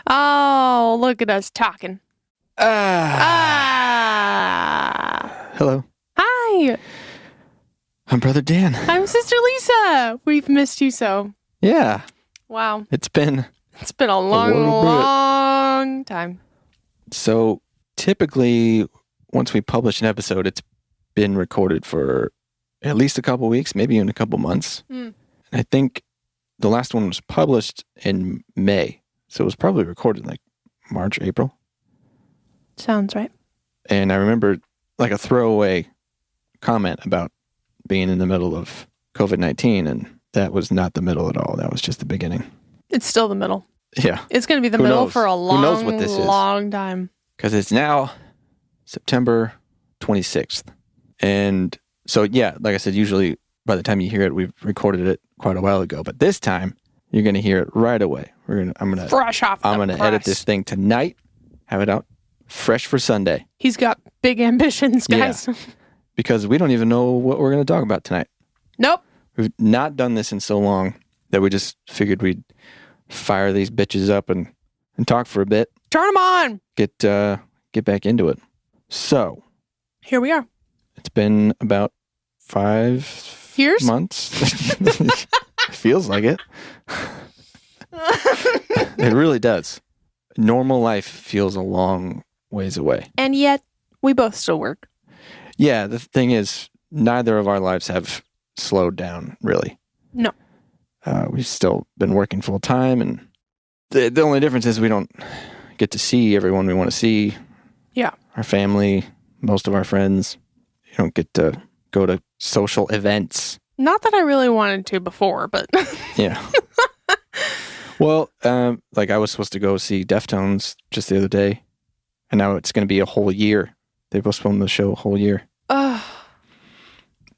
Oh, look at us talking. Hello. Hi. I'm Brother Dan. I'm Sister Lisa. We've missed you so. Yeah. Wow. It's been a long time. So typically, once we publish an episode, it's been recorded for at least a couple weeks, maybe even a couple months. And I think the last one was published in May. So it was probably recorded like March, April. Sounds right. And I remember like a throwaway comment about being in the middle of COVID-19, and that was not the middle at all. That was just the beginning. It's still the middle. Yeah. It's going to be the middle for a long time. Because it's now September 26th. And so, yeah, like I said, usually by the time you hear it, we've recorded it quite a while ago. But this time, you're going to hear it right away. Fresh off the I'm going to edit this thing tonight, have it out fresh for Sunday. He's got big ambitions, guys. Yeah, because we don't even know what we're going to talk about tonight. Nope. We've not done this in so long that we just figured we'd fire these bitches up and talk for a bit. Turn them on. Get back into it. So. Here we are. It's been about 5 years? Months. Feels like it. It really does. Normal life feels a long ways away. And yet, we both still work. Yeah, the thing is, neither of our lives have slowed down, really. No. We've still been working full time, and the only difference is we don't get to see everyone we want to see. Yeah. Our family, most of our friends. You don't get to go to social events. Not that I really wanted to before, but... Yeah. Well, like I was supposed to go see Deftones just the other day, and now it's going to be a whole year. They postponed the show a whole year.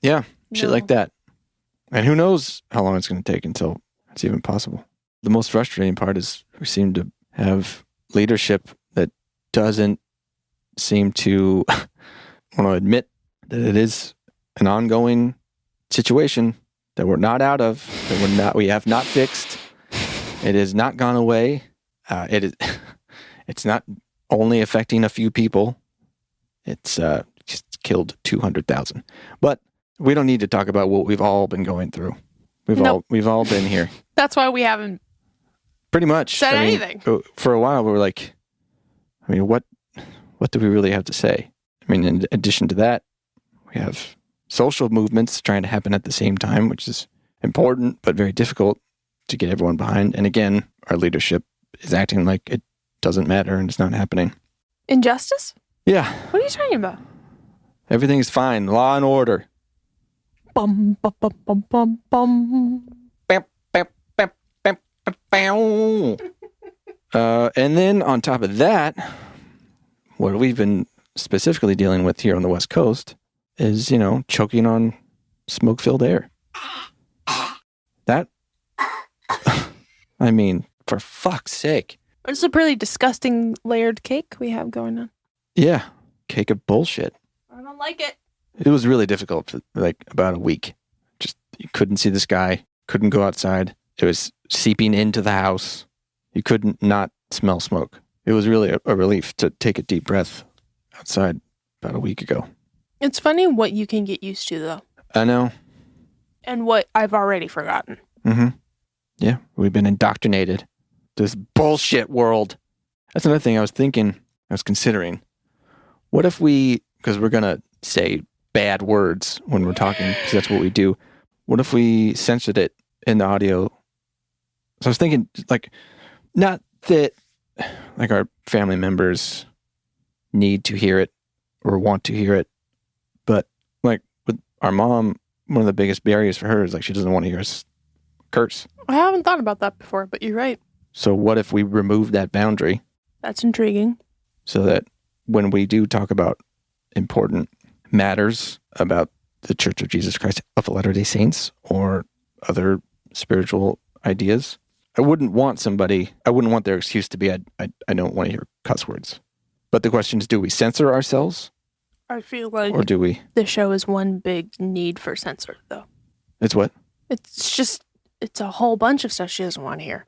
Yeah, shit like that. And who knows how long it's going to take until it's even possible. The most frustrating part is we seem to have leadership that doesn't seem to want to admit that it is an ongoing situation that we're not out of, that we have not fixed. It has not gone away. It's not only affecting a few people. It's just killed 200,000. But we don't need to talk about what we've all been going through. We've all been here. That's why we haven't pretty much said anything. For a while we were like, what do we really have to say? In addition to that, we have social movements trying to happen at the same time, which is important but very difficult to get everyone behind. And again, our leadership is acting like it doesn't matter and it's not happening. Injustice? Yeah. What are you talking about? Everything's fine. Law and order. Bum, bum, bum, bum, bum, bum. And then on top of that, what we've been specifically dealing with here on the West Coast is, choking on smoke-filled air. That, for fuck's sake. It's a pretty disgusting layered cake we have going on. Yeah, cake of bullshit. I don't like it. It was really difficult for about a week. Just, you couldn't see the sky, couldn't go outside. It was seeping into the house. You couldn't not smell smoke. It was really a relief to take a deep breath outside about a week ago. It's funny what you can get used to, though. I know. And what I've already forgotten. Mm-hmm. Yeah, we've been indoctrinated. This bullshit world. That's another thing I was considering. What if because we're going to say bad words when we're talking, because that's what we do. What if we censored it in the audio? So I was thinking, not that, our family members need to hear it or want to hear it, but, with our mom, one of the biggest barriers for her is, she doesn't want to hear us curse. I haven't thought about that before, but you're right. So what if we remove that boundary? That's intriguing. So that when we do talk about important matters about the Church of Jesus Christ of Latter-day Saints or other spiritual ideas, I wouldn't want their excuse to be, I don't want to hear cuss words. But the question is, do we censor ourselves? I feel like or do we? The show is one big need for censor, though. It's what? It's a whole bunch of stuff she doesn't want to hear.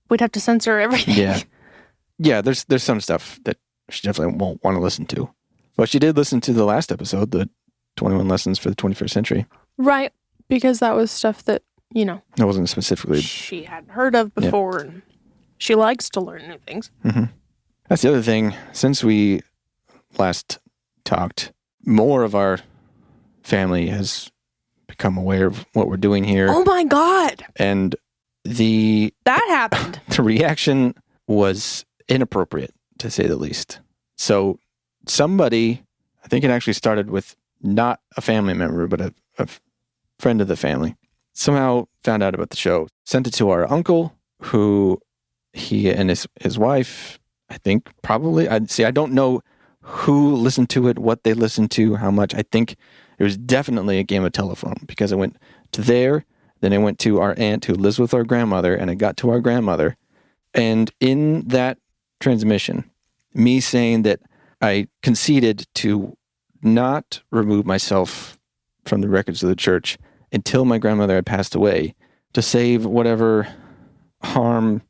We'd have to censor everything. Yeah. Yeah, there's some stuff that she definitely won't want to listen to. But she did listen to the last episode, the 21 Lessons for the 21st Century. Right. Because that was stuff that, It wasn't specifically... she hadn't heard of before. Yeah. And she likes to learn new things. Mm-hmm. That's the other thing. Since we last talked, more of our family has become aware of what we're doing here. Oh my God. And that happened. The reaction was inappropriate, to say the least. So somebody, I think it actually started with not a family member, but a friend of the family, somehow found out about the show, sent it to our uncle, who he and his wife, I think probably, I don't know who listened to it, what they listened to, how much. I think it was definitely a game of telephone, because it went to there, then it went to our aunt who lives with our grandmother, and it got to our grandmother. And in that transmission, me saying that I conceded to not remove myself from the records of the church until my grandmother had passed away, to save whatever harm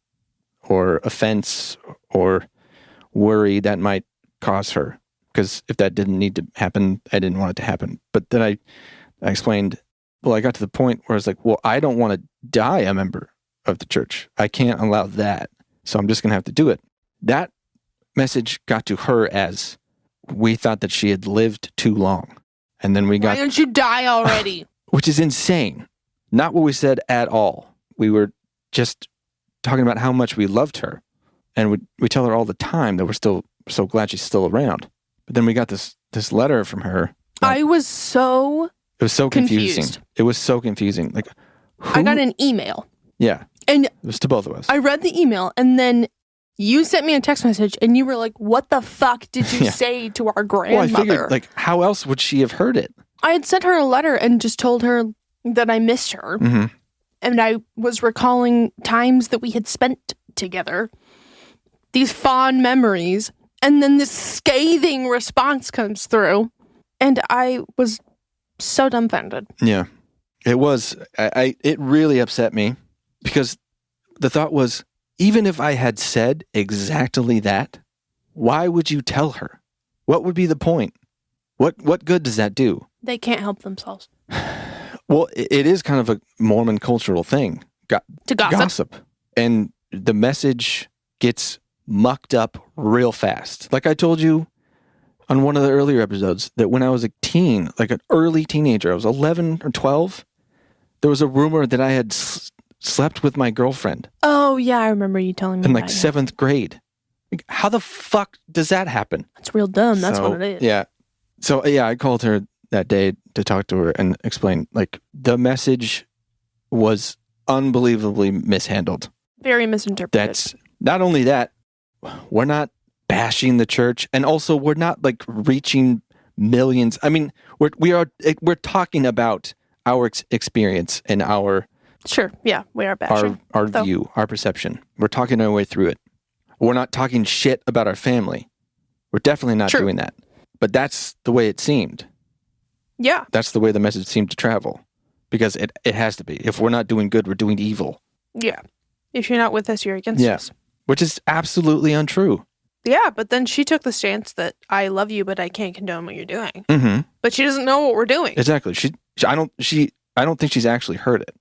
or offense or worry that might cause her. Because if that didn't need to happen, I didn't want it to happen. But then I explained, I got to the point where I was like, I don't want to die a member of the church. I can't allow that. So I'm just going to have to do it. That message got to her as, we thought that she had lived too long. And then we got... Why don't you die already? Which is insane. Not what we said at all. We were just talking about how much we loved her. And we tell her all the time that we're still so glad she's still around. But then we got this letter from her. I was so... It was so confusing. Confused. It was so confusing. Like, I got an email. Yeah. And it was to both of us. I read the email, and then you sent me a text message, and you were like, what the fuck did you say to our grandmother? Well, I figured, how else would she have heard it? I had sent her a letter and just told her that I missed her. Mm-hmm. And I was recalling times that we had spent together. These fond memories. And then this scathing response comes through. And I was so dumbfounded. Yeah. It was. It really upset me, because the thought was, even if I had said exactly that, why would you tell her? What would be the point? What good does that do? They can't help themselves. Well, it is kind of a Mormon cultural thing. To gossip. And the message gets mucked up real fast. Like I told you on one of the earlier episodes, that when I was a teen, like an early teenager, I was 11 or 12, there was a rumor that I had slept with my girlfriend. Oh, yeah, I remember you telling me in that, 7th grade. Like, how the fuck does that happen? That's real dumb. That's what it is. Yeah. So, I called her that day to talk to her and explain, the message was unbelievably mishandled. Very misinterpreted. That's not only that, we're not bashing the church, and also we're not reaching millions. I mean, we're talking about our experience and our... Sure, yeah, we are bashing. Our view, our perception. We're talking our way through it. We're not talking shit about our family. We're definitely not doing that. But that's the way it seemed. Yeah. That's the way the message seemed to travel. Because it has to be. If we're not doing good, we're doing evil. Yeah. If you're not with us, you're against us. Which is absolutely untrue. Yeah, but then she took the stance that I love you, but I can't condone what you're doing. Mm-hmm. But she doesn't know what we're doing. Exactly. I don't think she's actually heard it.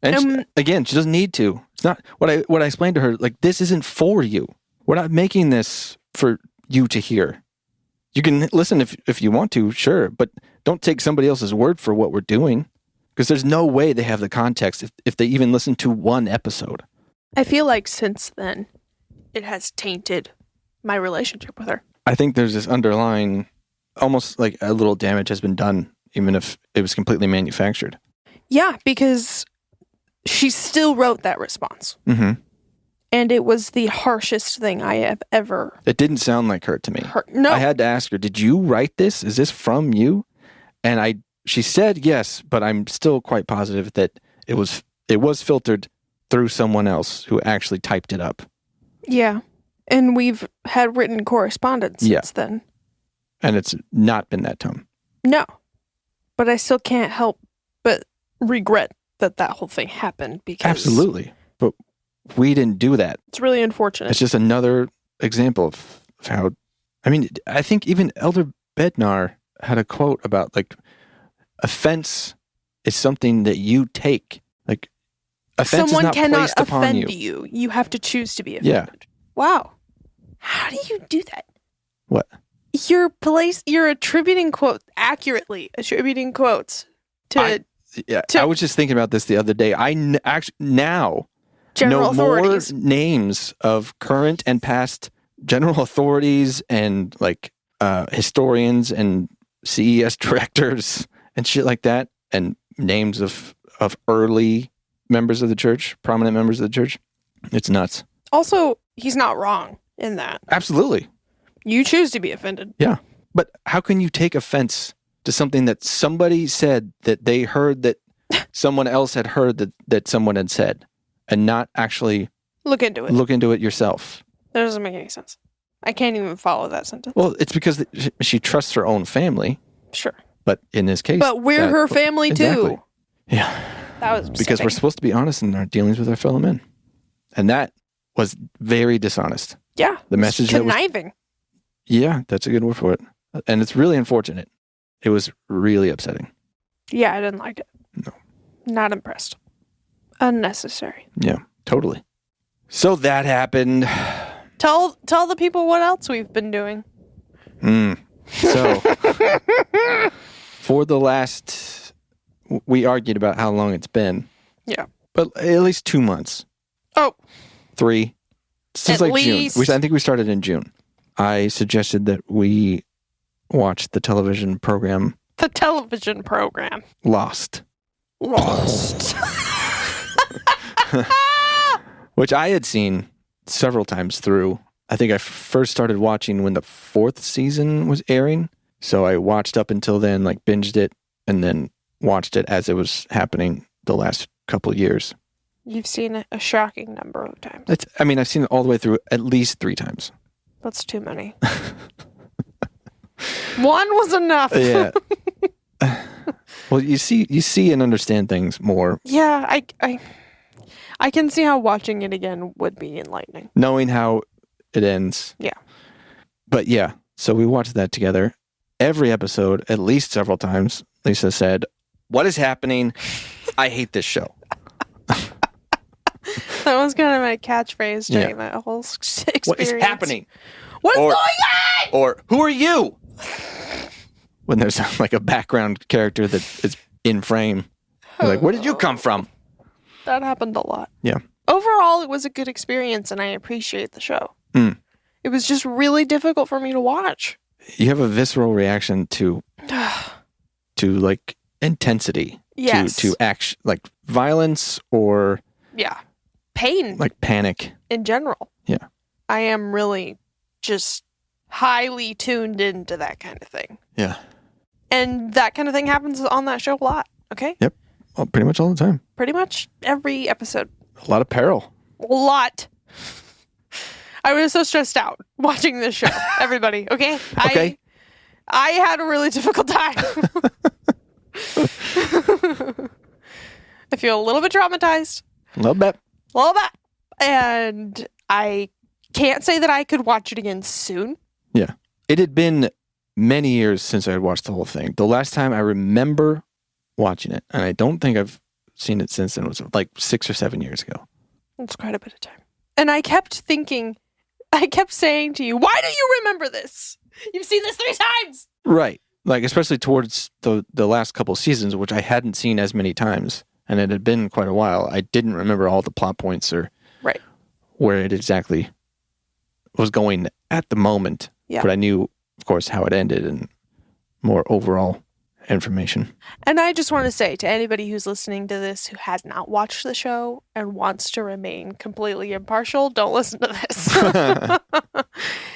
And she doesn't need to. It's not what I explained to her. This isn't for you. We're not making this for you to hear. You can listen if you want to, sure, but don't take somebody else's word for what we're doing, because there's no way they have the context if they even listen to one episode. I feel like since then, it has tainted my relationship with her. I think there's this underlying, almost like a little damage has been done, even if it was completely manufactured. Yeah, because she still wrote that response. Mm-hmm. And it was the harshest thing I have ever... It didn't sound like her to me. No. I had to ask her, did you write this? Is this from you? And she said yes, but I'm still quite positive that it was filtered through someone else who actually typed it up. Yeah. And we've had written correspondence since then. And it's not been that tone. No. But I still can't help but regret that whole thing happened, because... Absolutely. But we didn't do that. It's really unfortunate. It's just another example of how, I mean, I think even Elder Bednar had a quote about like offense is something that you take. Like offense Someone is not cannot placed upon offend you. you. You have to choose to be offended. Yeah. Wow. How do you do that? What? You're attributing quotes to I was just thinking about this the other day. Actually now general know authorities. more names of current and past general authorities and like historians and CES directors and shit like that, and names of early members of the church, prominent members of the church. It's nuts. Also, he's not wrong in that. Absolutely. You choose to be offended. Yeah. But how can you take offense to something that somebody said that they heard that someone else had heard that someone had said, and not actually Look into it yourself? That doesn't make any sense. I can't even follow that sentence. Well, it's because she trusts her own family. Sure. But in this case... But we're her family exactly. too. Yeah. That was because we're supposed to be honest in our dealings with our fellow men. And that was very dishonest. Yeah. The message conniving. Yeah, that's a good word for it. And it's really unfortunate. It was really upsetting. Yeah, I didn't like it. No. Not impressed. Unnecessary. Yeah, totally. So that happened. Tell the people what else we've been doing. So, for the last... We argued about how long it's been. Yeah. But at least 2 months. Oh. 3. Since at like least. June. I think we started in June. I suggested that we watch the television program. The television program. Lost. Lost. Which I had seen several times through. I think I first started watching when the 4th season was airing. So I watched up until then, like binged it, and then watched it as it was happening the last couple of years. You've seen it a shocking number of times. I've seen it all the way through at least 3 times. That's too many. One was enough. Yeah. Well, you see and understand things more. Yeah, I can see how watching it again would be enlightening. Knowing how it ends. Yeah. But yeah, so we watched that together. Every episode, at least several times, Lisa said, "What is happening? I hate this show." That was kind of my catchphrase during that whole experience. What is happening? What is going on? Or who are you? When there's like a background character that is in frame. You're like, where did you come from? That happened a lot. Yeah. Overall, it was a good experience, and I appreciate the show. It was just really difficult for me to watch. You have a visceral reaction to like intensity. Yes. To action, like violence or... Yeah. Pain. Like panic. In general. Yeah. I am really just highly tuned into that kind of thing. Yeah. And that kind of thing happens on that show a lot, okay? Yep. Well, pretty much all the time. Pretty much every episode. A lot of peril. A lot. I was so stressed out watching this show, everybody, okay? Okay. I had a really difficult time. I feel a little bit traumatized. A little bit. And I can't say that I could watch it again soon. Yeah. It had been many years since I had watched the whole thing. The last time I remember watching it, and I don't think I've seen it since then, was like 6 or 7 years ago. That's quite a bit of time. And I kept saying to you, why do you remember this? You've seen this 3 times. Right. Like, especially towards the last couple seasons, which I hadn't seen as many times. And it had been quite a while. I didn't remember all the plot points or where it exactly was going at the moment. Yeah. But I knew, of course, how it ended and more overall information. And I just want to say to anybody who's listening to this who has not watched the show and wants to remain completely impartial, don't listen to this.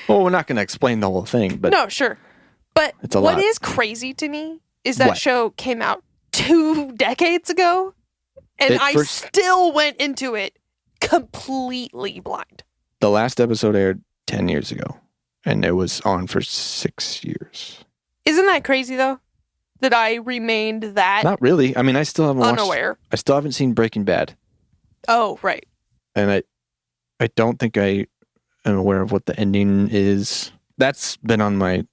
Well, we're not going to explain the whole thing, but... No, sure. But it's a what lot. is crazy to me is that show came out 2 decades ago, and I still went into it completely blind. The last episode aired 10 years ago, and it was on for 6 years. Isn't that crazy, though? That I remained that Not really. I mean, I still haven't unaware. I still haven't seen Breaking Bad. Oh, right. And I don't think I am aware of what the ending is. That's been on my,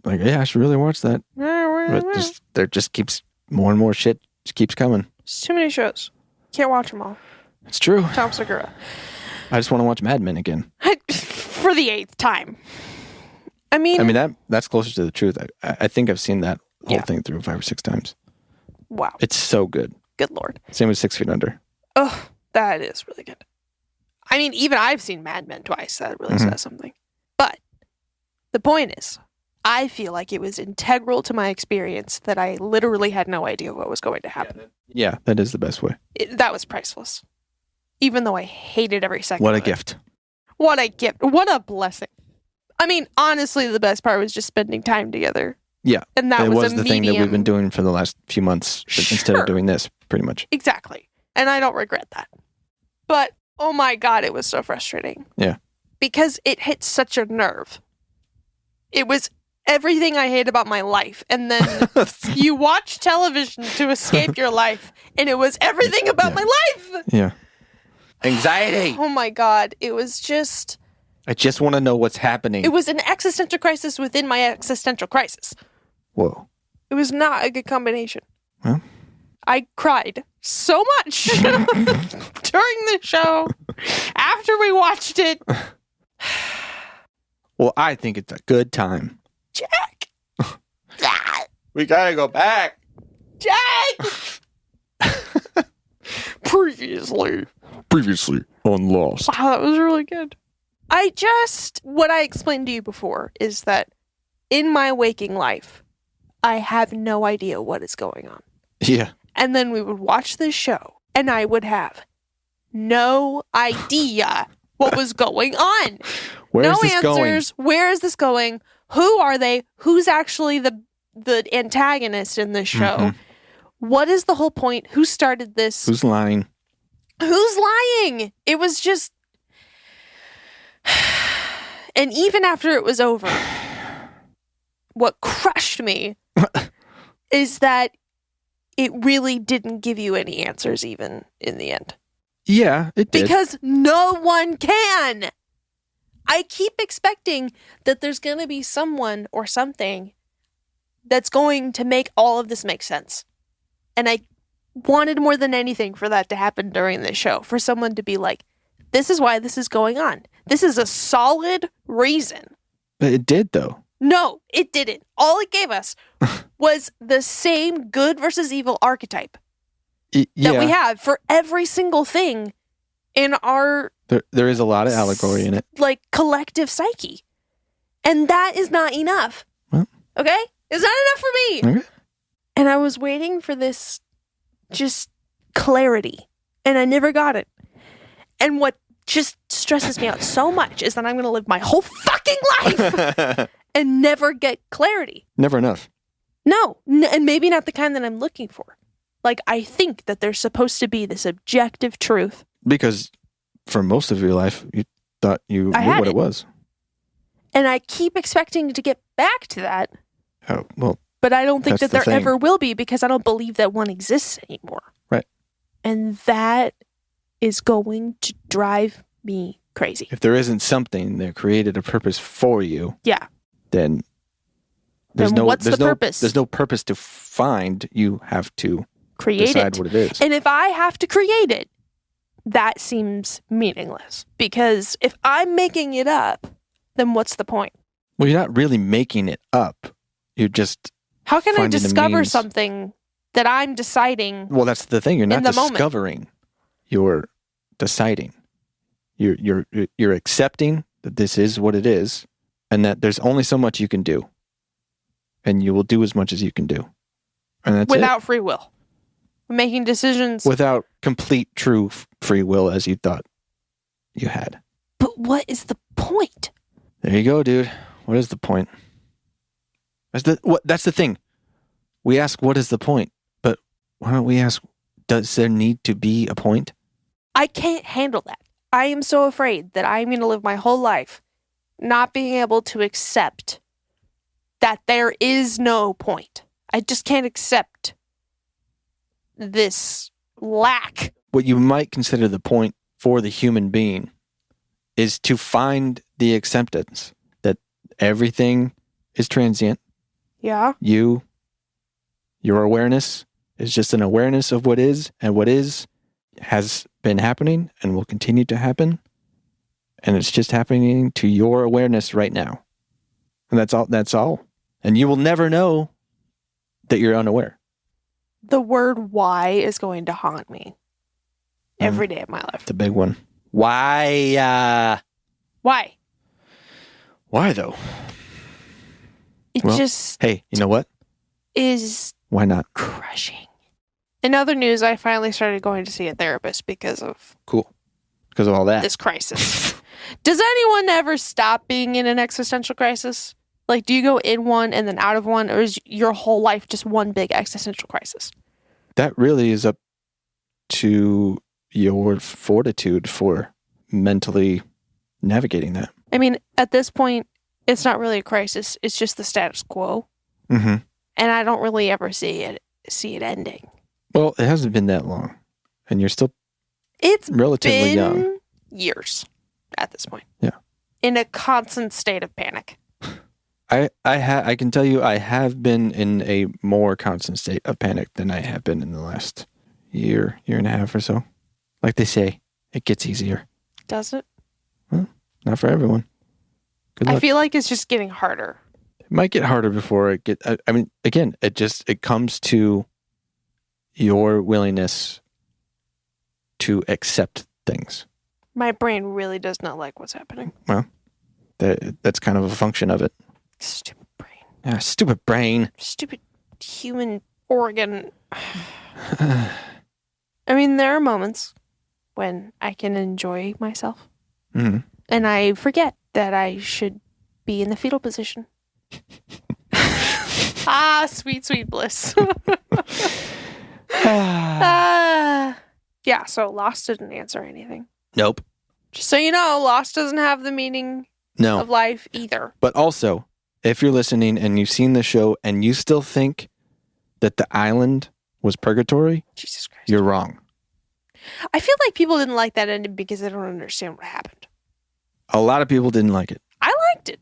like, yeah, I should really watch that. But there just keeps more and more shit just keeps coming. It's too many shows. Can't watch them all. It's true. Tom Segura. I just want to watch Mad Men again. For the 8th time. I mean that's closer to the truth. I think I've seen that whole thing through 5 or 6 times. Wow. It's so good. Good Lord. Same with 6 Feet Under. Oh, that is really good. I mean, even I've seen Mad Men twice. That really says something. But the point is, I feel like it was integral to my experience that I literally had no idea what was going to happen. Yeah, that is the best way. That was priceless. Even though I hated every second What a of it. gift. What a gift. What a blessing. I mean, honestly, the best part was just spending time together. Yeah. And that it was the thing that we've been doing for the last few months instead of doing this, pretty much. Exactly. And I don't regret that. But, oh my God, it was so frustrating. Yeah. Because it hit such a nerve. It was everything I hate about my life. And then you watch television to escape your life. And it was everything about my life. Yeah. Anxiety. Oh my God. It was just... I just want to know what's happening. It was an existential crisis within my existential crisis. Whoa. It was not a good combination. Well. I cried so much during the show after we watched it. Well, I think it's a good time. Jack! We gotta go back. Jack! Previously on Lost. Wow, that was really good. What I explained to you before is that in my waking life, I have no idea what is going on. Yeah. And then we would watch this show, and I would have no idea what was going on. Where no is this answers. going? Where is this going? Who are they? Who's actually the antagonist in this show? Mm-hmm. What is the whole point? Who started this? Who's lying? Who's lying? It was just... And even after it was over, what crushed me is that it really didn't give you any answers even in the end. Yeah, it did. Because no one can. I keep expecting that there's going to be someone or something that's going to make all of this make sense. And I wanted more than anything for that to happen during this show. For someone to be like, this is why this is going on. This is a solid reason. But it did, though. No, it didn't. All it gave us was the same good versus evil archetype that we have for every single thing in our... There is a lot of allegory in it. Like, collective psyche. And that is not enough. Well, okay? It's not enough for me. Okay. And I was waiting for this just clarity. And I never got it. And what just stresses me out so much is that I'm going to live my whole fucking life and never get clarity. Never enough. No. And maybe not the kind that I'm looking for. Like, I think that there's supposed to be this objective truth. Because for most of your life, you thought you knew what it was. And I keep expecting to get back to that. Oh, well. But I don't think that there thing. ever will be because I don't believe that one exists anymore. Right. And that is going to drive me crazy. If there isn't something that created a purpose for you, then what's the purpose? There's no purpose to find. You have to decide what it is. And if I have to create it, that seems meaningless. Because if I'm making it up, then what's the point? Well, you're not really making it up. You're just How can I discover means... something that I'm deciding? Well, that's the thing. You're not discovering. Moment. You're deciding. You're accepting that this is what it is, and that there's only so much you can do, and you will do as much as you can do, and that's without free will, making decisions without complete true free will as you thought you had. But what is the point? There you go, dude. What is the point? That's the thing. We ask, what is the point? But why don't we ask, does there need to be a point? I can't handle that. I am so afraid that I'm going to live my whole life not being able to accept that there is no point. I just can't accept this lack. What you might consider the point for the human being is to find the acceptance that everything is transient. Yeah. Your awareness is just an awareness of what is, and what is has been happening and will continue to happen. And it's just happening to your awareness right now. And that's all. And you will never know that you're unaware. The word why is going to haunt me every day of my life. It's a big one. Why? Why? Why though? Hey, you know what? Is why not? Crushing. In other news, I finally started going to see a therapist because of because of all that. This crisis. Does anyone ever stop being in an existential crisis? Like, do you go in one and then out of one, or is your whole life just one big existential crisis? That really is up to your fortitude for mentally navigating that. I mean, at this point, it's not really a crisis. It's just the status quo. Mm-hmm. And I don't really ever see it ending. Well, it hasn't been that long. And you're still relatively young. Years at this point. Yeah. In a constant state of panic. I can tell you I have been in a more constant state of panic than I have been in the last year and a half or so. Like they say, it gets easier. Does it? Well, not for everyone. Good luck. I feel like it's just getting harder. It might get harder before it get. I mean, again, it comes to your willingness to accept things. My brain really does not like what's happening. Well, that's kind of a function of it. Stupid brain. Yeah, stupid brain. Stupid human organ. I mean, there are moments when I can enjoy myself. Mm-hmm. And I forget that I should be in the fetal position. Sweet, sweet bliss. Yeah, so Lost didn't answer anything. Nope. Just so you know, Lost doesn't have the meaning of life either. But also, if you're listening and you've seen the show and you still think that the island was purgatory, Jesus Christ, you're wrong. I feel like people didn't like that ending because they don't understand what happened. A lot of people didn't like it. I liked it.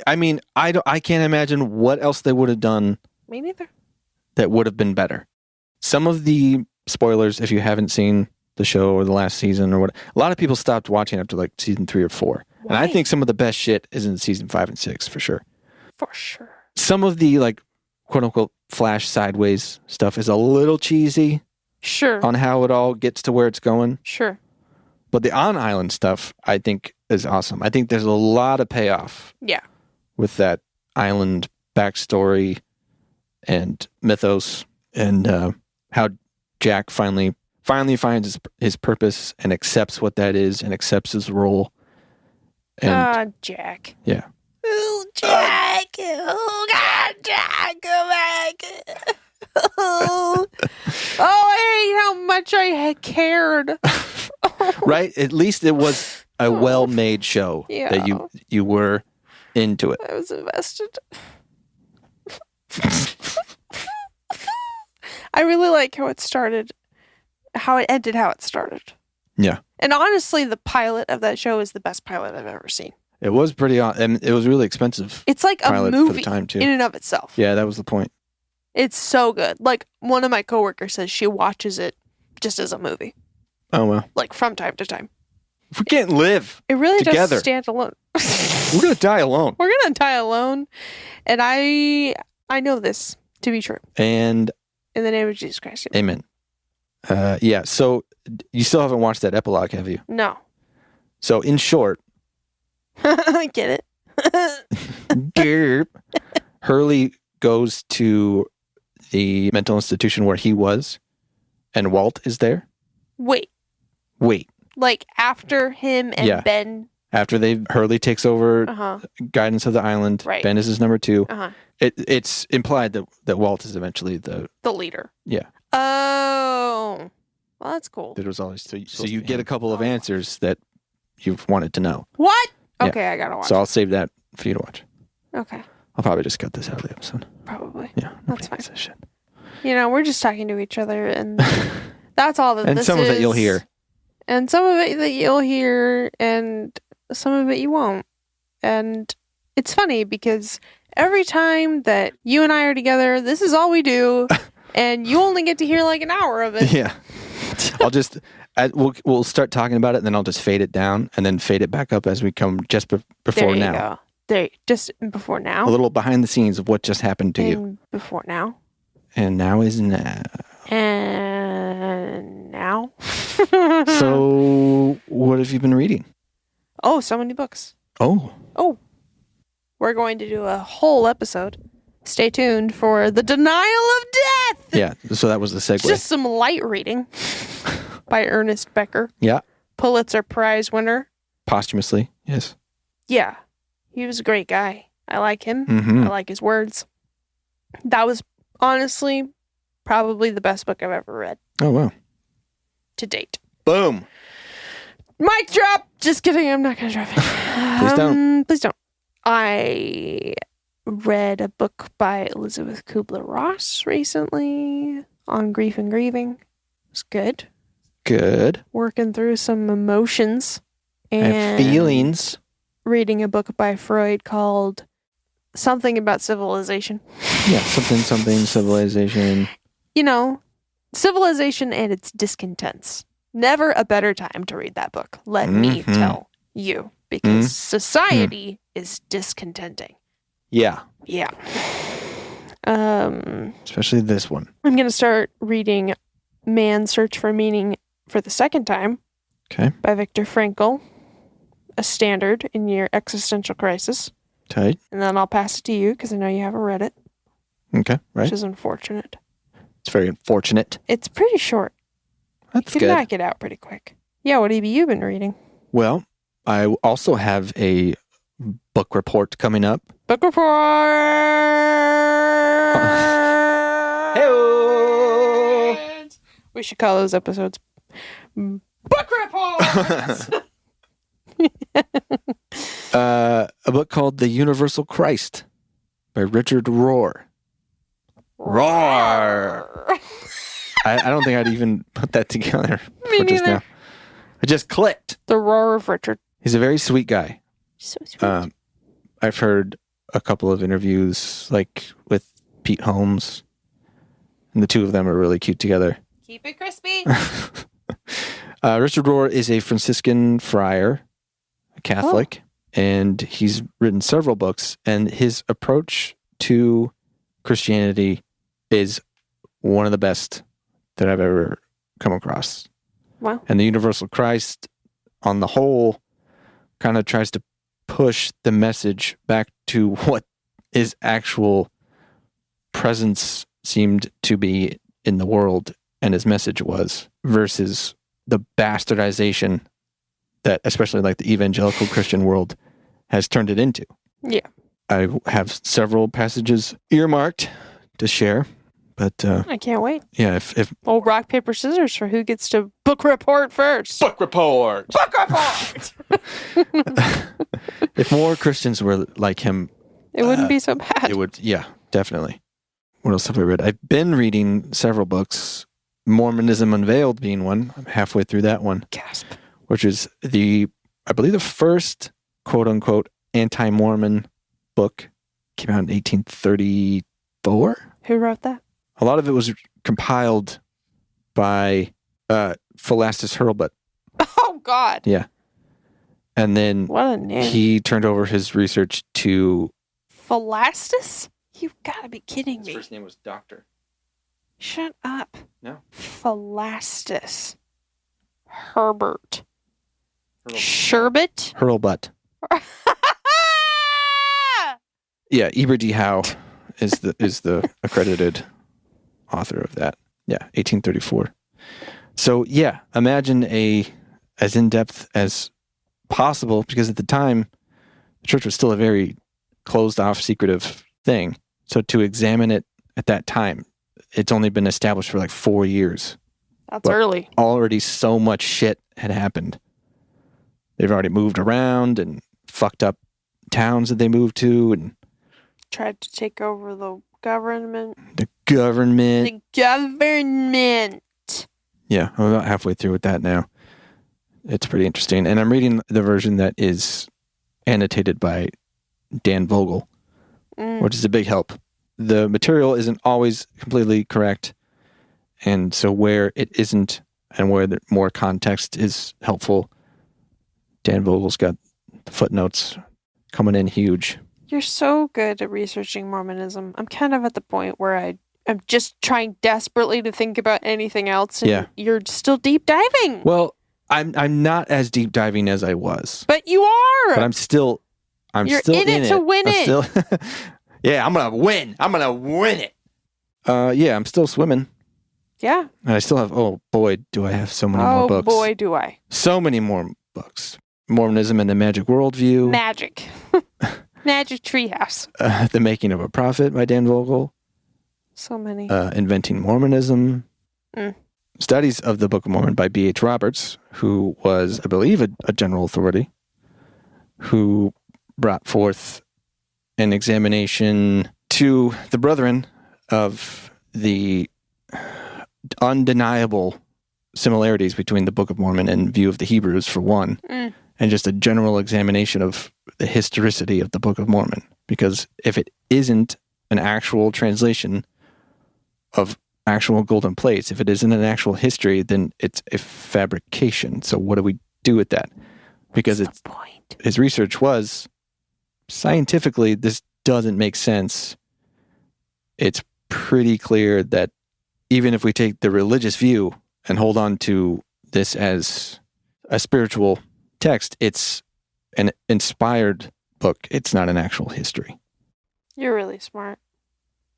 I mean, I can't imagine what else they would have done. Me neither. That would have been better. Some of the spoilers, if you haven't seen the show or the last season or what, a lot of people stopped watching after like season 3 or 4. Why? And I think some of the best shit is in season 5 and 6 for sure. For sure. Some of the like quote unquote flash sideways stuff is a little cheesy. Sure. On how it all gets to where it's going. Sure. But the on-island stuff, I think, is awesome. I think there's a lot of payoff. Yeah. With that island backstory and mythos and how Jack finally finds his purpose and accepts what that is and accepts his role. And, Jack. Yeah. Oh, Jack. Oh, God, Jack, come back. Oh, I hate how much I had cared. Right? At least it was a well-made show that you were into it. I was invested. I really like how it started, how it ended, how it started. Yeah. And honestly, the pilot of that show is the best pilot I've ever seen. It was pretty, and it was really expensive. It's like a movie for the time too. In and of itself. Yeah, that was the point. It's so good. Like, one of my coworkers says she watches it just as a movie. Oh, well. Like, from time to time. If we can't live it really together, does stand alone. We're going to die alone. We're going to die alone. And I know this to be true. And in the name of Jesus Christ. Amen. Yeah, so you still haven't watched that epilogue, have you? No. So, in short... I get it. Hurley goes to the mental institution where he was, and Walt is there. Wait. Like after him and Ben? After Hurley takes over guidance of the island. Right. Ben is his number 2. It's implied that Walt is eventually the leader. Yeah. Oh. Well, that's cool. There was always so you get a couple of answers that you've wanted to know. What? Okay, I gotta watch. So I'll save that for you to watch. Okay. I'll probably just cut this out of the episode. Probably. Yeah. That's fine. That shit. You know, we're just talking to each other, and that's all that and this some is. of it you'll hear. And some of it that you'll hear, and some of it you won't. And it's funny because every time that you and I are together, this is all we do, and you only get to hear like an hour of it. Yeah. We'll start talking about it, and then I'll just fade it down, and then fade it back up as we come just before now. Go. There, just before now. A little behind the scenes of what just happened to you. Before now. And now is now. And now. So, what have you been reading? Oh, so many books. Oh. We're going to do a whole episode. Stay tuned for The Denial of Death. Yeah, so that was the segue. Just some light reading by Ernest Becker. Yeah. Pulitzer Prize winner. Posthumously, yes. Yeah. He was a great guy. I like him. Mm-hmm. I like his words. That was honestly probably the best book I've ever read. Oh, wow. To date. Boom. Mic drop. Just kidding. I'm not going to drop it. Please don't. Please don't. I read a book by Elizabeth Kubler-Ross recently on grief and grieving. It was good. Good. Working through some emotions. And feelings. Reading a book by Freud called Something About Civilization. Yeah, something, civilization. You know, civilization and its discontents. Never a better time to read that book. Let me tell you. Because society is discontenting. Yeah. Yeah. Especially this one. I'm going to start reading Man's Search for Meaning for the second time. Okay. By Viktor Frankl. A standard in your Existential Crisis. Tight. And then I'll pass it to you because I know you haven't read it. Okay, right. Which is unfortunate. It's very unfortunate. It's pretty short. That's you good. can knock it out pretty quick. Yeah, what have you been reading? Well, I also have a book report coming up. Book report! Hey-o! We should call those episodes Book Reports! A book called The Universal Christ by Richard Rohr. Roar! I don't think I'd even put that together for just now. It just clicked. The roar of Richard. He's a very sweet guy. So sweet. I've heard a couple of interviews, like with Pete Holmes, and the two of them are really cute together. Keep it crispy. Richard Rohr is a Franciscan friar, a Catholic, and he's written several books, and his approach to Christianity is one of the best that I've ever come across. Wow. And the Universal Christ, on the whole, kind of tries to push the message back to what his actual presence seemed to be in the world and his message was, versus the bastardization that especially like the evangelical Christian world has turned it into. Yeah. I have several passages earmarked to share, but I can't wait. yeah, if Old rock, paper, scissors for who gets to book report first. book report. Book report! If more Christians were like him, It wouldn't be so bad. it would. Yeah, definitely. What else have I read? I've been reading several books, Mormonism Unveiled being one. I'm halfway through that one. Gasp. Which is I believe the first quote unquote anti-Mormon book. Came out in 1834. Who wrote that? A lot of it was compiled by Philastus Hurlbut. Oh, God. Yeah. And then What a name. he turned over his research to... Philastus? You've got to be kidding me. His first name was Doctor. Shut up. No. Philastus. Herbert. Hurlbut. Sherbet? Hurlbut. Yeah, Eber D. Howe is the accredited author of that. Yeah, 1834. So yeah, imagine as in-depth as possible, because at the time the church was still a very closed-off, secretive thing. So to examine it at that time, it's only been established for like 4 years. That's early. Already so much shit had happened. They've already moved around and fucked up towns that they moved to, and Tried to take over the government. the government. The government. Yeah, I'm about halfway through with that now. It's pretty interesting. And I'm reading the version that is annotated by Dan Vogel, which is a big help. The material isn't always completely correct. And so where it isn't and where the more context is helpful, Dan Vogel's got the footnotes coming in huge. You're so good at researching Mormonism. I'm kind of at the point where I'm just trying desperately to think about anything else, and you're still deep diving. Well, I'm not as deep diving as I was. But you are. But I'm still You're still in it to win it. Yeah, I'm gonna win. I'm gonna win it. Yeah, I'm still swimming. Yeah. And I still have, oh boy, do I have so many more books. Oh boy, do I. So many more books. Mormonism and the Magic Worldview. Magic. Magic Treehouse. The Making of a Prophet by Dan Vogel. So many. Inventing Mormonism. Studies of the Book of Mormon by B.H. Roberts, who was, I believe, a general authority, who brought forth an examination to the brethren of the undeniable similarities between the Book of Mormon and View of the Hebrews, for one, and just a general examination of the historicity of the Book of Mormon. Because if it isn't an actual translation of actual golden plates, if it isn't an actual history, then it's a fabrication. So what do we do with that? Because What's the point? His research was, scientifically, this doesn't make sense. It's pretty clear that even if we take the religious view and hold on to this as a spiritual text, it's an inspired book. It's not an actual history. You're really smart.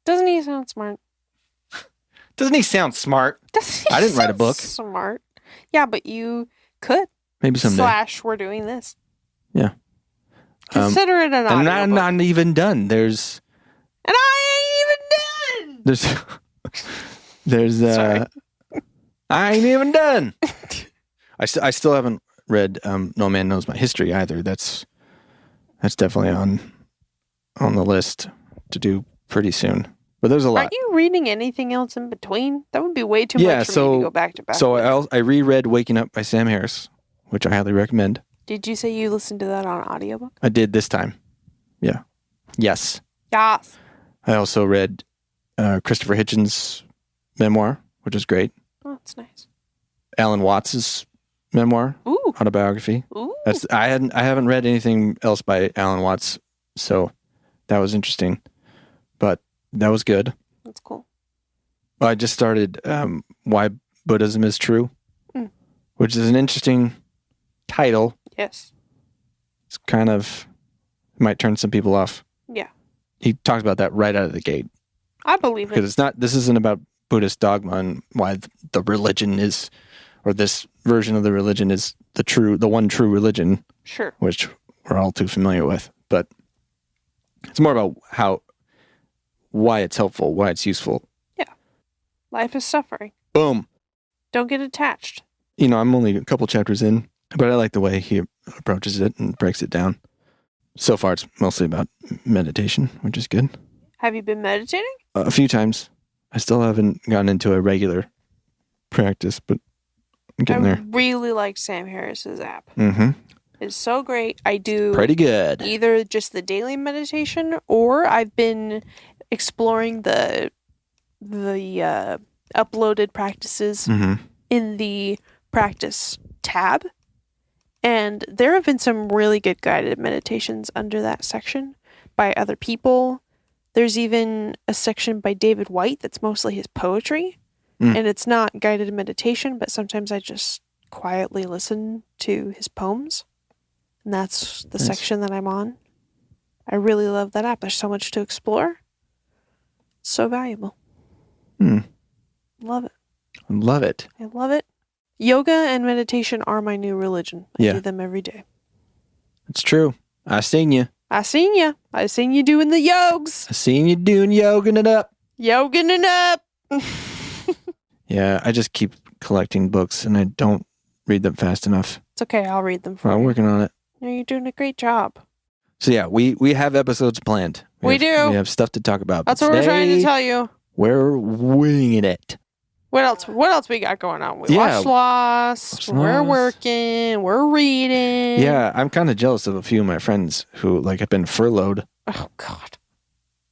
Doesn't he sound smart? Doesn't he sound smart? I didn't write a book. Smart. Yeah, but you could. Maybe someday. / we're doing this. Yeah. Consider it an audio I'm book. not even done. And I ain't even done! There's Sorry. I ain't even done. I still haven't read No Man Knows My History either. That's definitely on the list to do pretty soon. But there's a lot. Aren't you reading anything else in between? That would be way too much for me to go back to back. So I reread Waking Up by Sam Harris, which I highly recommend. Did you say you listened to that on audiobook? I did this time. Yeah. Yes. Yes. I also read Christopher Hitchens' memoir, which is great. Oh, that's nice. Alan Watts' memoir, Ooh. autobiography. Ooh. I haven't read anything else by Alan Watts, so that was interesting. But that was good. That's cool. I just started Why Buddhism is True, which is an interesting title. Yes. It's kind of might turn some people off. Yeah. He talks about that right out of the gate. I believe it. Because this isn't about Buddhist dogma and why the religion is, or this version of the religion is the one true religion. Sure. Which we're all too familiar with. But it's more about why it's helpful, why it's useful. Yeah. Life is suffering. Boom. Don't get attached. I'm only a couple chapters in, but I like the way he approaches it and breaks it down. So far, it's mostly about meditation, which is good. Have you been meditating? A few times. I still haven't gotten into a regular practice, but I'm getting there. I really like Sam Harris's app. Mm-hmm. It's so great. I do pretty good. Either just the daily meditation, or I've been exploring the uploaded practices in the practice tab. And there have been some really good guided meditations under that section by other people. There's even a section by David White that's mostly his poetry. And it's not guided meditation, but sometimes I just quietly listen to his poems. And that's the section that I'm on. I really love that app. There's so much to explore. It's so valuable. Love it. Love it. I love it. Yoga and meditation are my new religion. I do them every day. It's true. I seen you. I seen you. I seen you doing the yogs. I seen you doing yogging it up. Yogging it up. Yeah, I just keep collecting books and I don't read them fast enough. It's okay. I'll read them for you. I'm working on it. No, you're doing a great job. So yeah, we have episodes planned. We do. We have stuff to talk about. That's what we're trying to tell you. We're winging it. What else? What else we got going on? We Yeah. watched Lost. We're working. We're reading. Yeah, I'm kind of jealous of a few of my friends who like have been furloughed Oh God.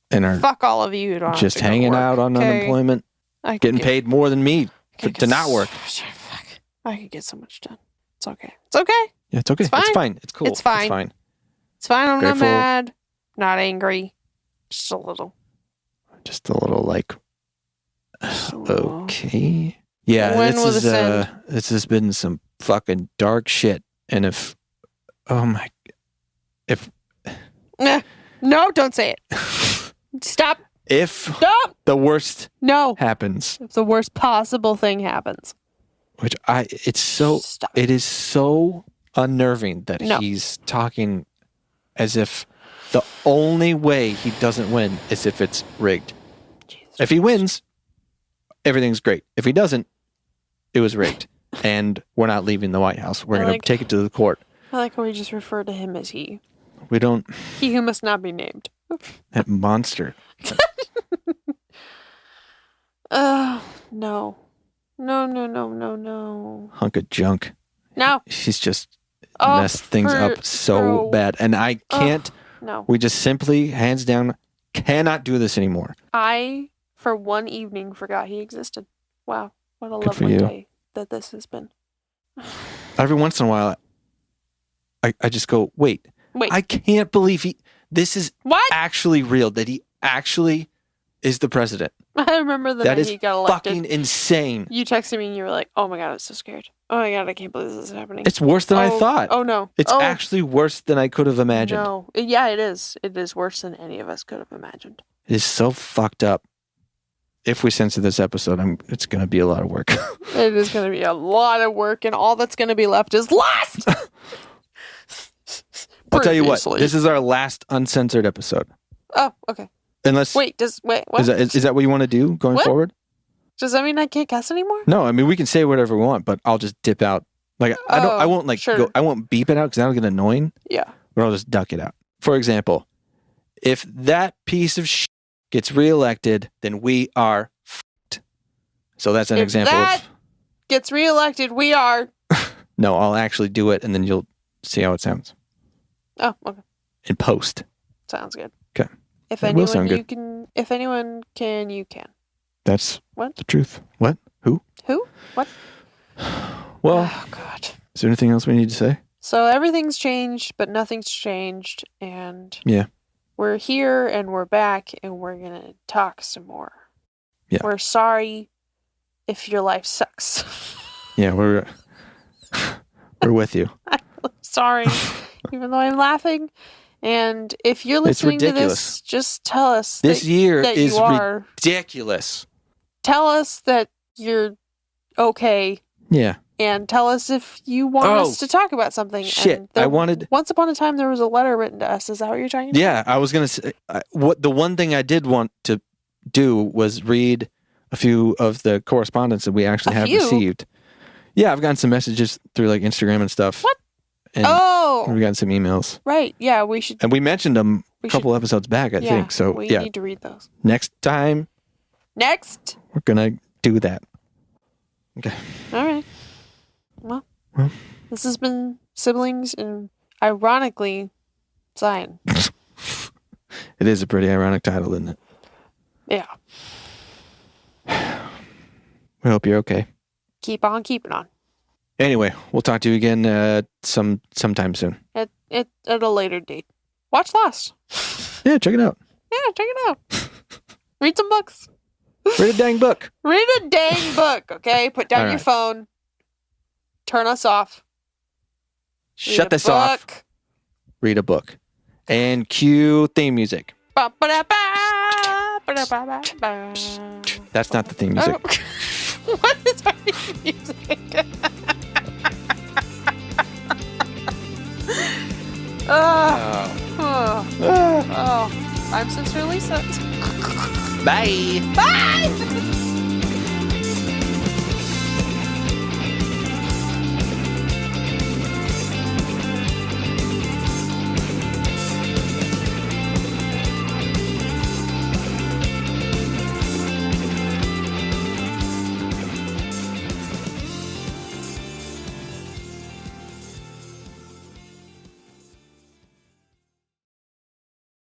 and are Fuck all of you. Who don't just have to go to hanging work, out on okay? unemployment, I could getting get- paid more than me I could to get not work. Fuck. I could get so much done. It's okay. It's okay. Yeah, it's okay. It's fine. It's fine. It's cool. It's fine. It's fine. It's fine. I'm Grateful. not mad. Not angry. Just a little. Just a little like, Just a little. okay. Yeah, When will this end? this has been some fucking dark shit. And if No, don't say it. Stop. if Stop. the worst No. happens, If the worst possible thing happens. which Stop. it is so unnerving that No. he's talking as if the only way he doesn't win is if it's rigged. Jesus. If he wins, everything's great. If he doesn't, it was rigged. And we're not leaving the White House. We're going to take it to the court. I like how we just refer to him as he. We don't... He who must not be named. That monster. Oh, no. No. Hunk of junk. No. She's just Oh, messed things up so bad. And I can't... No. We just simply, hands down, cannot do this anymore. I, for one evening, forgot he existed. Wow. What a Good for lovely you. day that this has been. Every once in a while, I just go, wait. Wait. I can't believe this is What? actually real, that he actually is the president. I remember the That night is he got elected. fucking insane. You texted me and you were like, oh my God, I'm so scared. Oh my God, I can't believe this is happening. It's worse than I thought. Oh no. It's actually worse than I could have imagined. No. Yeah, it is. It is worse than any of us could have imagined. It is so fucked up. If we censor this episode, it's going to be a lot of work. It is going to be a lot of work, and all that's going to be left is Lost! I'll tell you what. Previously. This is our last uncensored episode. Oh, okay. Unless... Wait, what? Is that what you want to do going What? forward? Does that mean I can't cuss anymore? No, I mean, we can say whatever we want, but I'll just dip out. Like, I won't like sure. go, I won't beep it out because that'll get annoying, Yeah. but I'll just duck it out. For example, if that piece of shit gets reelected, then we are fucked. So that's an If example that of... gets reelected, we are... No, I'll actually do it, and then you'll see how it sounds Oh, okay. in post. Sounds good. 'Kay. If It will anyone sound you good. can... If anyone can, you can. That's What? the truth. What? Who? Who? What? Well, Oh, God. is there anything else we need to say? So everything's changed, but nothing's changed, and... Yeah. We're here, and we're back, and we're going to talk some more. Yeah. We're sorry if your life sucks. Yeah, we're with you. Sorry, even though I'm laughing. And if you're It's listening to ridiculous. this, just tell us This that, year that is you are. ridiculous. Tell us that you're okay, Yeah. and tell us if you want Oh, us to talk about something. shit, And I wanted- Once upon a time, there was a letter written to us. Is that what you're talking about? Yeah, I was gonna say the one thing I did want to do was read a few of the correspondence that we actually A have few? received. Yeah, I've gotten some messages through like Instagram and stuff. What? And Oh, we've gotten some emails, right. Yeah, we should. and we mentioned them We a couple episodes back, I yeah, think. So we yeah, need to read those. next time Next. we're gonna do that. Okay. All right. Well, Well. this has been Siblings, and ironically, Zion. It is a pretty ironic title, isn't it? Yeah. We hope you're okay. Keep on keeping on. Anyway, we'll talk to you again sometime soon. At a later date. Watch Lost. Yeah, check it out. Yeah, check it out. Read some books. Read a dang book. Read a dang book, okay? Put down All your right. phone. Turn us off. Read Shut a this off. book. Read a book. And cue theme music. Ba-ba-da-ba, ba-da-ba-ba-ba. That's not the theme music. Oh. What is our theme music? Oh, I'm Sister Lisa. Bye. Bye!